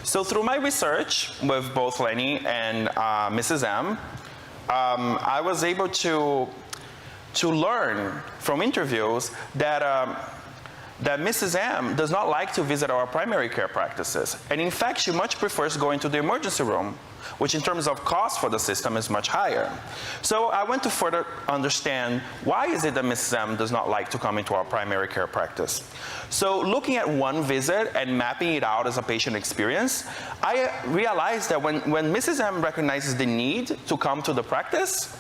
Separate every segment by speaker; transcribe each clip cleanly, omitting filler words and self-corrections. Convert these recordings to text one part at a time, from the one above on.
Speaker 1: So through my research with both Lenny and Mrs. M, I was able to learn from interviews that that Mrs. M does not like to visit our primary care practices. And in fact, she much prefers going to the emergency room, which in terms of cost for the system is much higher. So I went to further understand why is it that Mrs. M does not like to come into our primary care practice. So looking at one visit and mapping it out as a patient experience, I realized that when Mrs. M recognizes the need to come to the practice,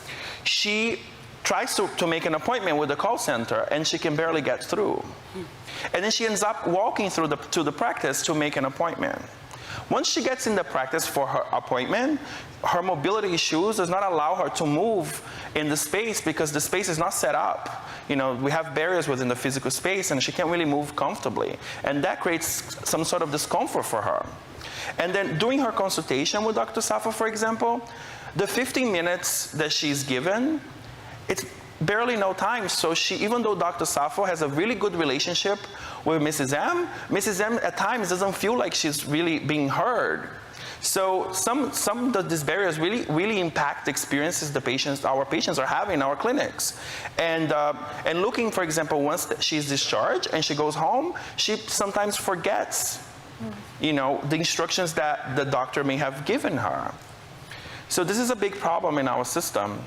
Speaker 1: she tries to make an appointment with the call center and she can barely get through. And then she ends up walking through to the practice to make an appointment. Once she gets in the practice for her appointment, her mobility issues does not allow her to move in the space because the space is not set up. You know, we have barriers within the physical space and she can't really move comfortably. And that creates some sort of discomfort for her. And then during her consultation with Dr. Safa, for example, the 15 minutes that she's given, it's barely no time. So she, even though Dr. Safo has a really good relationship with Mrs. M at times doesn't feel like she's really being heard. So some of these barriers really impact the experiences our patients are having in our clinics. And looking, for example, once she's discharged and she goes home, she sometimes forgets, you know, the instructions that the doctor may have given her. So this is a big problem in our system.